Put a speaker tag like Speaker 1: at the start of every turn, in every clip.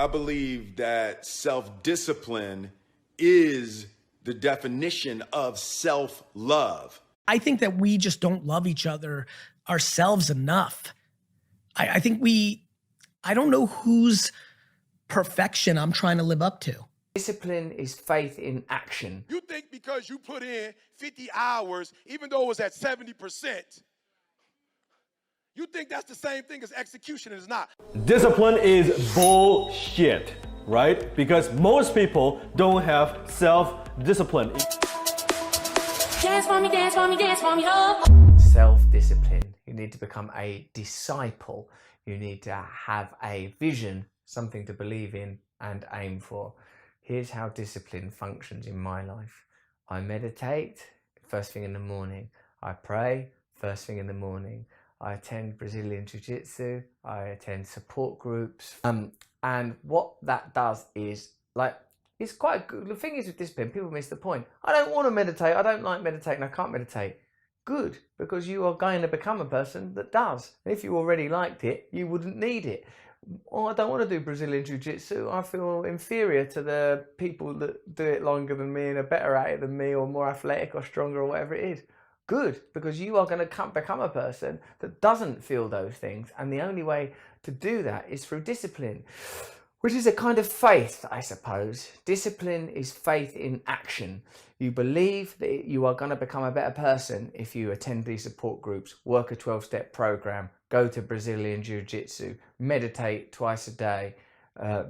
Speaker 1: I believe that self-discipline is the definition of self-love.
Speaker 2: I think that we just don't love each other ourselves enough. I think I don't know whose perfection I'm trying to live up to.
Speaker 3: Discipline is faith in action.
Speaker 4: You think because you put in 50 hours, even though it was at 70%, you think that's the same thing as execution. It's not.
Speaker 5: Discipline is bullshit, right? Because most people don't have self-discipline.
Speaker 6: Dance for me, dance for me, dance for me, oh.
Speaker 3: Self-discipline. You need to become a disciple. You need to have a vision, something to believe in and aim for. Here's how discipline functions in my life. I meditate first thing in the morning. I pray first thing in the morning. I attend Brazilian Jiu-Jitsu. I attend support groups. And what that does is, it's quite good. The thing is with discipline, people miss the point. I don't want to meditate. I don't like meditating. I can't meditate. Good, because you are going to become a person that does. And if you already liked it, you wouldn't need it. Oh, I don't want to do Brazilian Jiu-Jitsu. I feel inferior to the people that do it longer than me and are better at it than me, or more athletic or stronger or whatever it is. Good, because you are going to become a person that doesn't feel those things. And the only way to do that is through discipline, which is a kind of faith, I suppose. Discipline is faith in action. You believe that you are going to become a better person if you attend these support groups, work a 12-step program, go to Brazilian Jiu-Jitsu, meditate twice a day,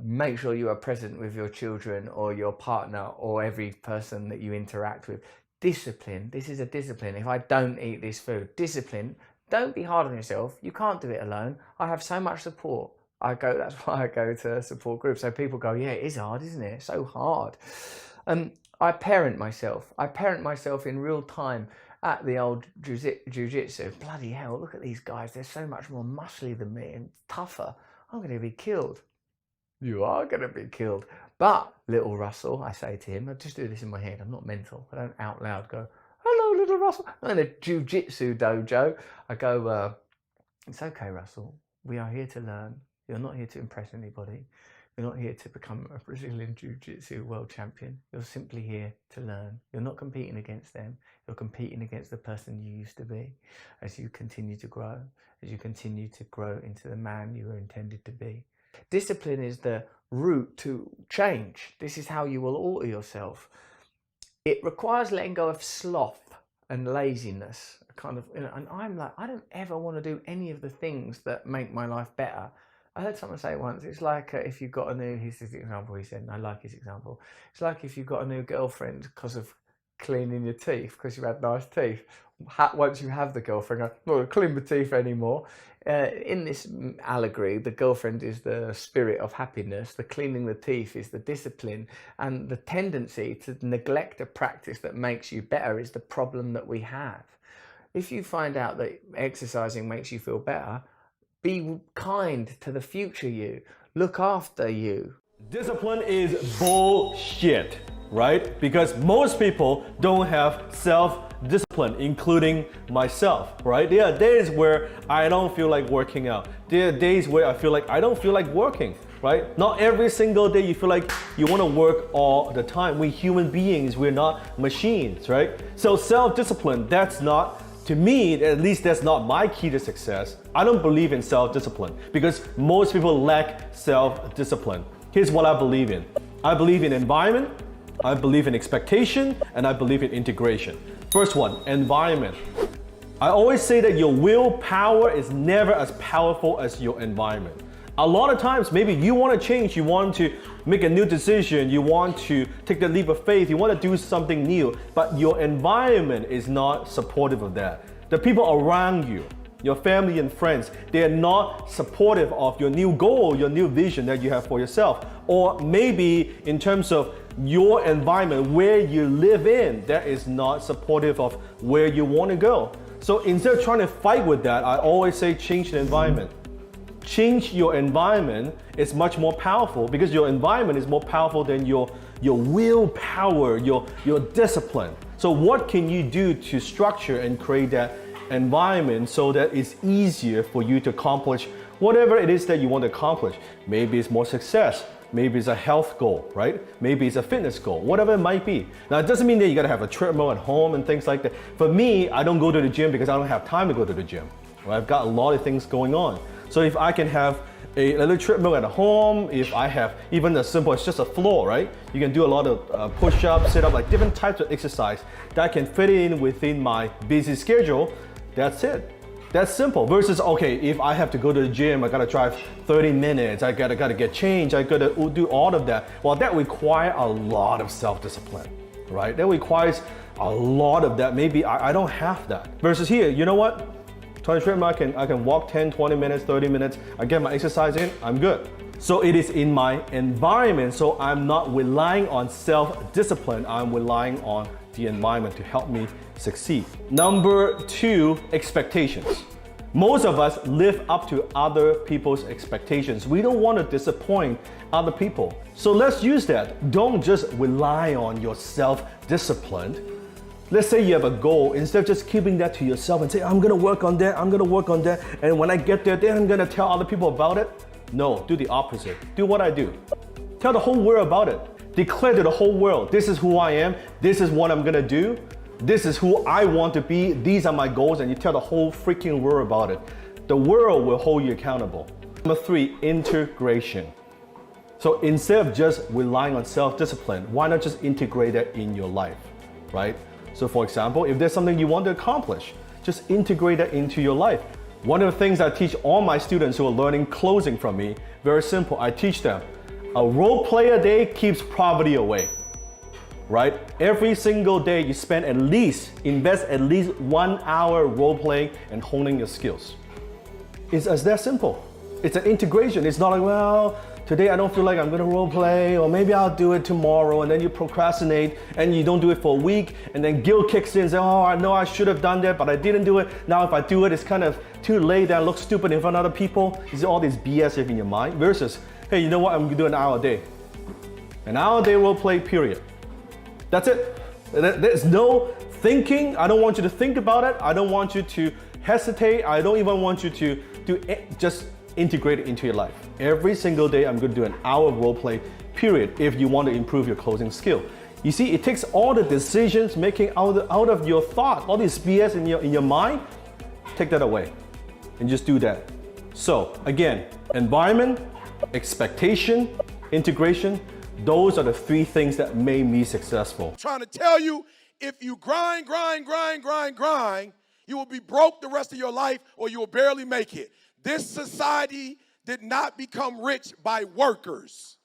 Speaker 3: make sure you are present with your children or your partner or every person that you interact with. Discipline, this is a discipline. If I don't eat this food, discipline, don't be hard on yourself. You can't do it alone. I have so much support. That's why I go to support groups. So people go, yeah, it is hard, isn't it? It's so hard. I parent myself. I parent myself in real time at the old jiu-jitsu. Bloody hell, look at these guys. They're so much more muscly than me and tougher. I'm going to be killed. You are going to be killed. But little Russell, I say to him, I just do this in my head. I'm not mental. I don't out loud go, hello, little Russell. I'm in a jiu-jitsu dojo. I go, it's okay, Russell. We are here to learn. You're not here to impress anybody. You're not here to become a Brazilian Jiu-Jitsu world champion. You're simply here to learn. You're not competing against them. You're competing against the person you used to be as you continue to grow, into the man you were intended to be. Discipline is the route to change. This is how you will alter yourself. It requires letting go of sloth and laziness. And I'm like, I don't ever want to do any of the things that make my life better. I heard someone say it once, it's like if you've got here's his example, he said, and I like his example. It's like if you've got a new girlfriend because of cleaning your teeth, because you had nice teeth. Once you have the girlfriend, I'm not going to clean my teeth anymore. In this allegory, the girlfriend is the spirit of happiness. The cleaning the teeth is the discipline. And the tendency to neglect a practice that makes you better is the problem that we have. If you find out that exercising makes you feel better, be kind to the future you. Look after you.
Speaker 5: Discipline is bullshit, right? Because most people don't have self-discipline, including myself, right? There are days where I don't feel like working out. There are days where I feel like I don't feel like working, right? Not every single day you feel like you want to work all the time. We're human beings, we're not machines, right? So self-discipline, that's not, to me, at least that's not my key to success. I don't believe in self-discipline because most people lack self-discipline. Here's what I believe in. I believe in environment, I believe in expectation, and I believe in integration. First one, environment. I always say that your willpower is never as powerful as your environment. A lot of times, maybe you want to change, you want to make a new decision, you want to take the leap of faith, you want to do something new, but your environment is not supportive of that. The people around you, your family and friends, they are not supportive of your new goal, your new vision that you have for yourself. Or maybe in terms of your environment, where you live in, that is not supportive of where you want to go. So instead of trying to fight with that, I always say change the environment. Change your environment is much more powerful because your environment is more powerful than your willpower, your discipline. So what can you do to structure and create that environment so that it's easier for you to accomplish whatever it is that you want to accomplish? Maybe it's more success, Maybe it's a health goal, right? Maybe it's a fitness goal, whatever it might be. Now, it doesn't mean that you gotta have a treadmill at home and things like that. For me, I don't go to the gym because I don't have time to go to the gym. Right? I've got a lot of things going on. So if I can have a little treadmill at home, if I have even as simple as just a floor, right? You can do a lot of push-ups, sit-up, like different types of exercise that can fit in within my busy schedule. That's it. That's simple. Versus, okay, if I have to go to the gym, I gotta drive 30 minutes, I gotta get changed, I gotta do all of that. Well, that requires a lot of self-discipline, right? That requires a lot of that. Maybe I don't have that. Versus here, you know what? 20 treadmill, I can walk 10, 20 minutes, 30 minutes, I get my exercise in, I'm good. So it is in my environment, so I'm not relying on self-discipline, I'm relying on the environment to help me succeed. Number 2, expectations. Most of us live up to other people's expectations. We don't want to disappoint other people. So let's use that. Don't just rely on your self-discipline. Let's say you have a goal, instead of just keeping that to yourself and say, I'm gonna work on that, and when I get there, then I'm gonna tell other people about it. No, do the opposite. Do what I do. Tell the whole world about it. Declare to the whole world, this is who I am, this is what I'm gonna do, this is who I want to be, these are my goals, and you tell the whole freaking world about it. The world will hold you accountable. Number 3, integration. So instead of just relying on self-discipline, why not just integrate that in your life, right? So for example, if there's something you want to accomplish, just integrate that into your life. One of the things I teach all my students who are learning closing from me, very simple, I teach them, a role play a day keeps poverty away, right? Every single day you invest at least 1 hour role playing and honing your skills. It's as that simple. It's an integration. It's not like, well, today I don't feel like I'm gonna role play, or maybe I'll do it tomorrow, and then you procrastinate and you don't do it for a week, and then guilt kicks in and says, oh, I know I should have done that, but I didn't do it. Now if I do it, it's kind of too late, then I look stupid in front of other people. Is all this BS in your mind? Versus, hey, you know what, I'm gonna do an hour a day. An hour a day role play, period. That's it. There's no thinking. I don't want you to think about it. I don't want you to hesitate. I don't even want you to just integrate it into your life. Every single day, I'm going to do an hour of role play, period, if you want to improve your closing skill. You see, it takes all the decisions making out of your thought, all this BS in your mind, take that away and just do that. So again, environment, expectation, integration, those are the 3 things that made me successful.
Speaker 4: I'm trying to tell you, if you grind, you will be broke the rest of your life, or you will barely make it. This society did not become rich by workers.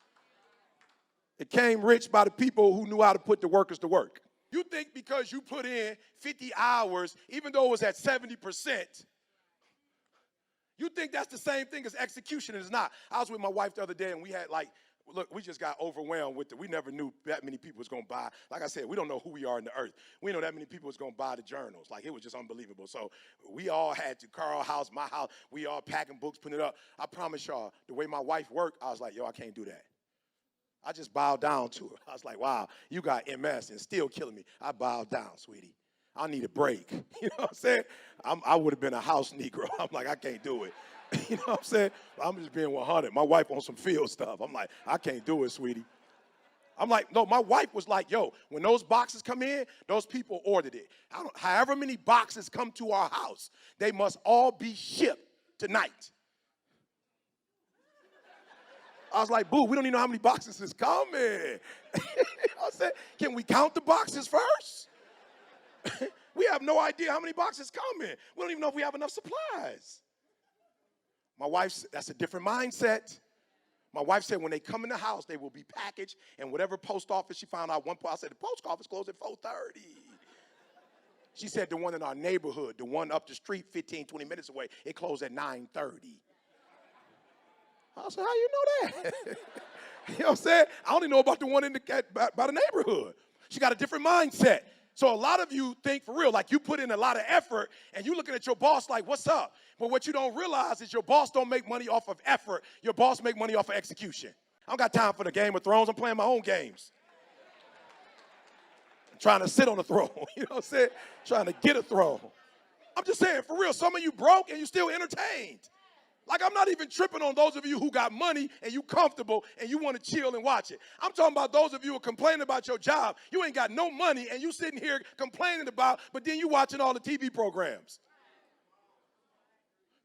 Speaker 4: It came rich by the people who knew how to put the workers to work. You think because you put in 50 hours, even though it was at 70%, you think that's the same thing as execution. It's not. I was with my wife the other day, and we had look, we just got overwhelmed with it. We never knew that many people was going to buy. Like I said, we don't know who we are in the earth. We know that many people was going to buy the journals. Like, it was just unbelievable. So we all had to, Carl's house, my house, we all packing books, putting it up. I promise y'all, the way my wife worked, I was like, yo, I can't do that. I just bowed down to her. I was like, wow, you got MS and still killing me. I bowed down, sweetie. I need a break. You know what I'm saying? I would have been a house Negro. I'm like, I can't do it. You know what I'm saying? I'm just being 100. My wife on some field stuff. I'm like, I can't do it, sweetie. I'm like, no, my wife was like, yo, when those boxes come in, those people ordered it. However many boxes come to our house, they must all be shipped tonight. I was like, boo, we don't even know how many boxes is coming. I said, can we count the boxes first? We have no idea how many boxes coming. We don't even know if we have enough supplies. My wife, that's a different mindset. My wife said when they come in the house, they will be packaged, and whatever post office she found out one point, I said, the post office closed at 4:30. She said the one in our neighborhood, the one up the street 15, 20 minutes away, it closed at 9:30. I said, how you know that? You know what I'm saying? I only know about the one by the neighborhood. She got a different mindset. So a lot of you think for real, like you put in a lot of effort and you looking at your boss like, what's up? But what you don't realize is your boss don't make money off of effort. Your boss make money off of execution. I don't got time for the Game of Thrones. I'm playing my own games. I'm trying to sit on the throne. You know what I'm saying? Trying to get a throne. I'm just saying, for real, some of you broke and you still entertained. Like, I'm not even tripping on those of you who got money and you comfortable and you want to chill and watch it. I'm talking about those of you who are complaining about your job. You ain't got no money and you sitting here complaining about, but then you watching all the TV programs.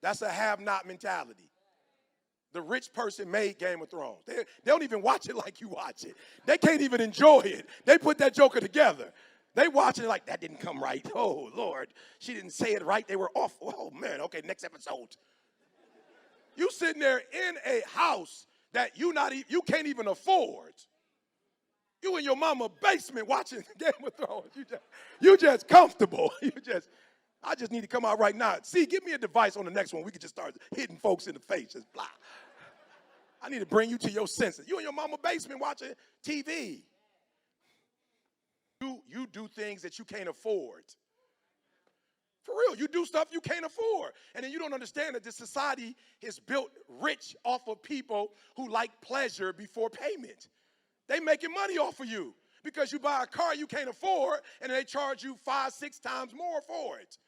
Speaker 4: That's a have-not mentality. The rich person made Game of Thrones. They don't even watch it like you watch it. They can't even enjoy it. They put that joker together. They watching it like, that didn't come right. Oh, Lord, she didn't say it right. They were off. Oh, man, okay, next episode. You sitting there in a house that you can't even afford. You in your mama basement watching Game of Thrones. You just comfortable. I just need to come out right now. See, give me a device on the next one. We could just start hitting folks in the face. Just blah. I need to bring you to your senses. You in your mama basement watching TV. You do things that you can't afford. For real, you do stuff you can't afford. And then you don't understand that this society is built rich off of people who like pleasure before payment. They making money off of you because you buy a car you can't afford and they charge you 5-6 times more for it.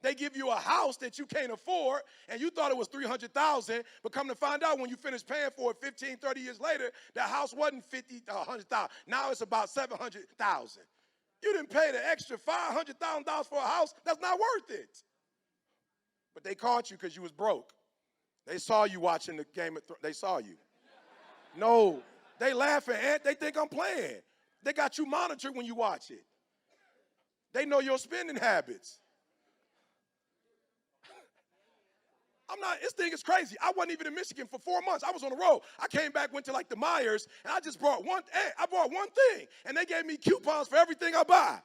Speaker 4: They give you a house that you can't afford and you thought it was $300,000, but come to find out when you finish paying for it 15, 30 years later, that house wasn't $100,000. Now it's about $700,000. You didn't pay the extra $500,000 for a house. That's not worth it. But they caught you because you was broke. They saw you watching the Game of Thrones. They saw you. No, they laughing, Aunt. They think I'm playing. They got you monitored when you watch it. They know your spending habits. This thing is crazy. I wasn't even in Michigan for 4 months. I was on the road. I came back, went to like the Myers, and I just brought one thing, and they gave me coupons for everything I buy.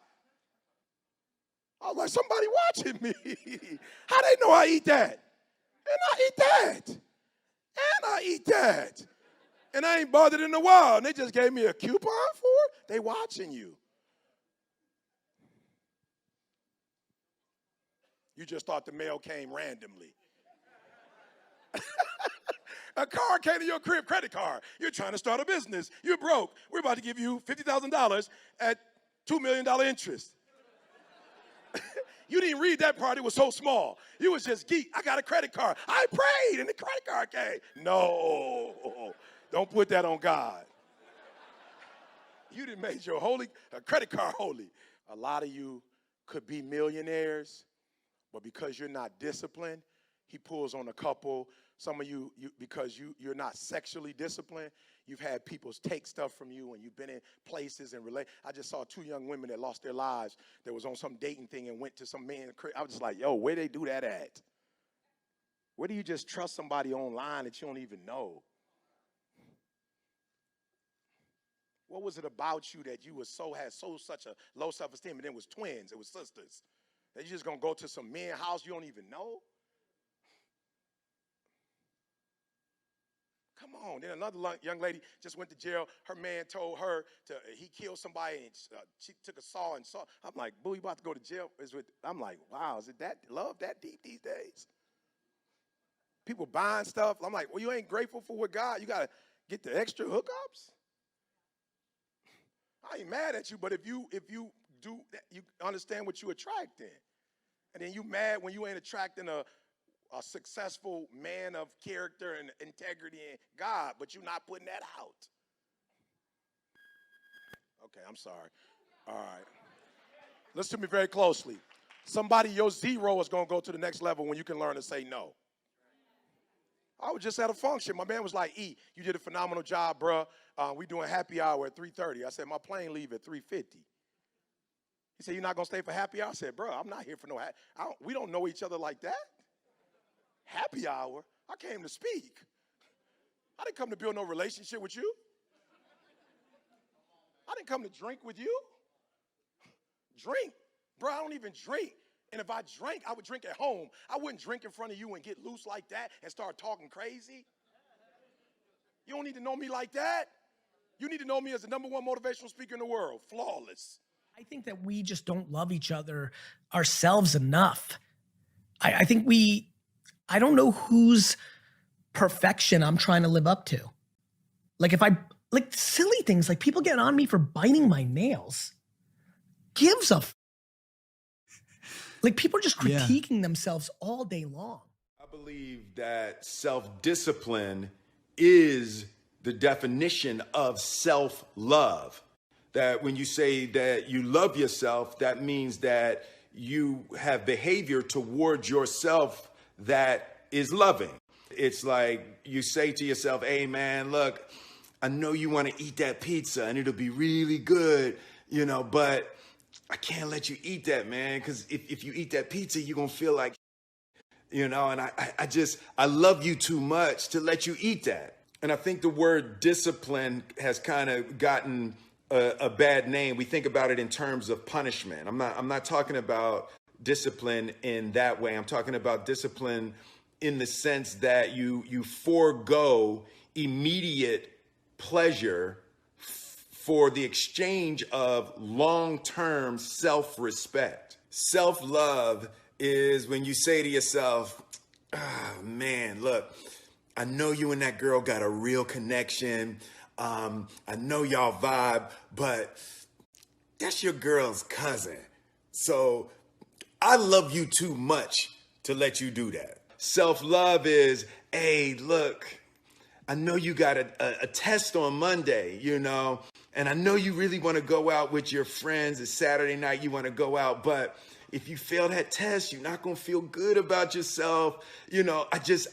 Speaker 4: I was like, somebody watching me. How they know I eat that? And I eat that. And I eat that. And I ain't bothered in a while, and they just gave me a coupon for it? They watching you. You just thought the mail came randomly. A car came to your crib, credit card. You're trying to start a business. You're broke. We're about to give you $50,000 at $2 million interest. You didn't read that part. It was so small. You was just geek. I got a credit card. I prayed and the credit card came. No, don't put that on God. You didn't make your credit card holy. A lot of you could be millionaires, but because you're not disciplined, he pulls on a couple. Some of you because you're not sexually disciplined, you've had people take stuff from you and you've been in places and relate. I just saw 2 young women that lost their lives that was on some dating thing and went to some man. I was just like, yo, where they do that at? Where do you just trust somebody online that you don't even know? What was it about you that you had such a low self-esteem, and then it was twins, it was sisters, that you just gonna go to some men's house you don't even know? Come on. Then another young lady just went to jail. Her man told her he killed somebody, and she took a saw and saw. I'm like, boo, you about to go to jail? I'm like, wow, is it that love that deep these days? People buying stuff. I'm like, well, you ain't grateful for what God. You got to get the extra hookups. I ain't mad at you, but if you do, you understand what you attracting, and then you mad when you ain't attracting a successful man of character and integrity and God, but you're not putting that out. Okay, I'm sorry. All right. Listen to me very closely. Somebody, your 0 is going to go to the next level when you can learn to say no. I was just at a function. My man was like, E, you did a phenomenal job, bruh. We doing happy hour at 3:30. I said, my plane leave at 3:50. He said, you're not going to stay for happy hour? I said, bro, I'm not here for no happy hour. We don't know each other like that. Happy hour? I came to speak. I didn't come to build no relationship with you. I didn't come to drink with you. Drink? Bro, I don't even drink. And if I drank, I would drink at home. I wouldn't drink in front of you and get loose like that and start talking crazy. You don't need to know me like that. You need to know me as the #1 motivational speaker in the world. Flawless.
Speaker 2: I think that we just don't love each other ourselves enough. I think I don't know whose perfection I'm trying to live up to. Like like silly things, like people get on me for biting my nails. Gives a like people are just critiquing themselves all day long.
Speaker 1: believe that self-discipline is the definition of self-love. That when you say that you love yourself, that means that you have behavior towards yourself that is loving. It's like you say to yourself, hey man, look, I know you want to eat that pizza and it'll be really good, you know, but I can't let you eat that, man, because if you eat that pizza, you're going to feel like, you know, and I love you too much to let you eat that. And I think the word discipline has kind of gotten a bad name. We think about it in terms of punishment. I'm not talking about discipline in that way. I'm talking about discipline in the sense that you forego immediate pleasure for the exchange of long-term self-respect. Self-love is when you say to yourself, oh, man, look, I know you and that girl got a real connection. I know y'all vibe, but that's your girl's cousin. So I love you too much to let you do that. Self-love is, hey, look, I know you got a test on Monday, you know, and I know you really want to go out with your friends. It's Saturday night, you want to go out, but if you fail that test, you're not going to feel good about yourself. You know,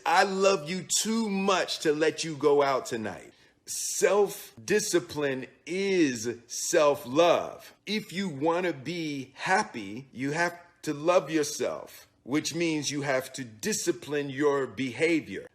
Speaker 1: I love you too much to let you go out tonight. Self-discipline is self-love. If you want to be happy, you have to love yourself, which means you have to discipline your behavior.